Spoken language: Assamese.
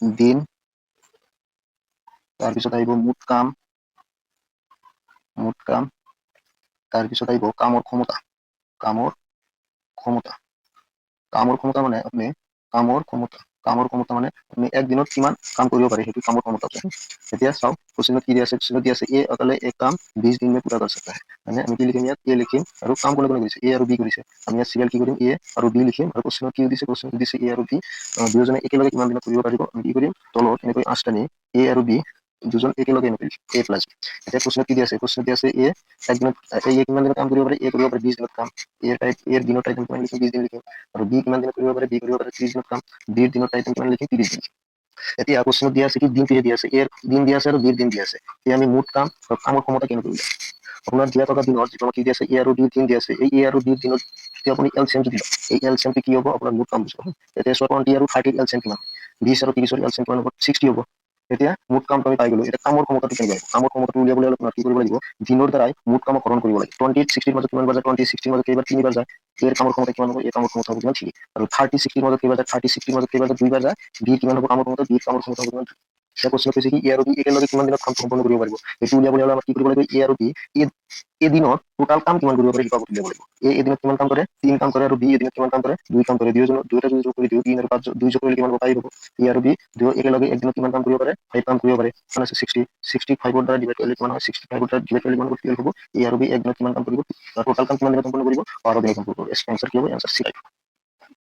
দিন, তাৰপিছত আহিব মুঠ কাম, তাৰপিছত আহিব কামৰ ক্ষমতা, কামৰ ক্ষমতা মানে আপুনি কামৰ ক্ষমতা মানে আপুনি একদিনত কিমান কাম কৰিব পাৰে সেইটো কামৰ ক্ষমতা। এতিয়া চাওক কোশ্চেনত কি আছে, কোশ্চেনত দি আছে এ অকলে এক কাম 20 दिन में पूरा कर सकता है। মানে আমি কি লিখিম ইয়াত এ লিখিম আৰু কাম কোনে কোনে কৰিছে এ আৰু বি কৰিছে। আমি ইয়াত সিৰিয়াল কি কৰিম এ আৰু বি লিখিম আৰু কোশ্চেনত কি দিছে, কোশ্চেনত দিছে এ আৰু বি দুজনে একেলগে কিমান দিনত কৰিব পাৰিব। আমি কি কৰিম তলত এনেকৈ আঁচটা নি এ আৰু বি দুজন একেলগে নকৰিম এ প্লাছ বি। এতিয়া কোশ্চেনত কি দি আছে, কোশ্চেনত দি আছে এ একদিনত এ কিমান দিনত কাম কৰিব পাৰে, এ কৰিব পাৰে 20 দিনত কাম। এৰ দিনৰ টাইম কিমান লিখিম 20 দিন লিখিম আৰু বি কিমান দিনত কৰিব পাৰে, বি কৰিব পাৰে 30 দিনত কাম। বিৰ দিনৰ টাইম কিমান লিখিম 30 দিন। এতিয়া কোশ্চেনত দিয়া আছে কি দিন কেতিয়া দিয়া আছে, এৰ দিন দিয়া আছে আৰু বিৰ দিন দিয়া আছে। এতিয়া আমি মুঠ কাম আৰু কামৰ ক্ষমতা কেনে কৰিম। আপোনাৰ দিয়া থকা দিনত যিটো কি দি আছে এ আৰু বিৰ দিন দি আছে, এই এ আৰু বিৰ দিনত যদি আপুনি এলচিএমটো দিয়ক, এই এলচিএমটো কি হ'ব আপোনাৰ মুঠ কাম বুজাব। এতিয়া 20 আৰু 30 এলচিএম কিমান, 20 আৰু 30 এলচিএম কিমান হ'ব 60 হ'ব। এতিয়া মুঠ কামটো আমি পাই গলো। এতিয়া কামৰ ক্ষমতাটো কেনেকৈ আহিব, কামৰ ক্ষমতাটো উলিয়াবলৈ হ'লে আপোনাৰ কি কৰিব লাগিব, দিনৰ দ্বাৰাই মুঠ কামক হৰণ কৰিব লাগিব। 20 60 মাজত কিমান বাৰ যায়, 20 60 মাজত কেইবাৰ 3 বাৰ যায়। এৰ কামৰ ক্ষমতা কিমান হ'ব, এৰ কামৰ ক্ষমতা হ'ব কিমান 3 আৰু 30 60 মাজত কেইবাৰ যায়, 30 60 মাজত কেইবাৰ যায় 2 বাৰ যায়। বি কিমান হ'ব কামৰ ক্ষমতা, বিৰ কামৰ ক্ষমতা হ'ব কিমান। এতিয়া কোশ্চেনত কৈছে কি এ আৰু বি একেলগে কিমান দিনত কাম সম্পন্ন কৰিব পাৰিব। এইটো উলিয়াবলৈ হ'লে আমাৰ কি কৰিব লাগিব, এ আৰু বি এদিনত টোটাল কাম কিমান কৰিব পাৰে সেইটো উলিয়াব লাগিব। এদিনত কিমান কাম কৰে 3 কাম কৰে আৰু বি এদিনত কিমান কাম কৰে 2 কাম কৰে। দুয়োটা যদি যোগ কৰি দিওঁ 3 আৰু 5 2 যোগ কৰিলে কিমান হ'ব 5 হ'ব। এ আৰু বি দুয়ো একেলগে একদিনত কিমান কাম কৰিব পাৰে 5 কাম কৰিব পাৰে। মানে 65 দ্বাৰা ডিভাইড কৰিলে কিমান হয়, 65 দ্বাৰা ডিভাইড কৰিলে কিমান হ'ব 12 হ'ব। এ আৰু বি একদিনত কিমান কাম কৰিব, টোটাল কাম কিমান দিনত সম্পন্ন কৰিব 12 দিনত সম্পন্ন কৰিব। এনসাৰ কি হবে, এনসাৰ সি।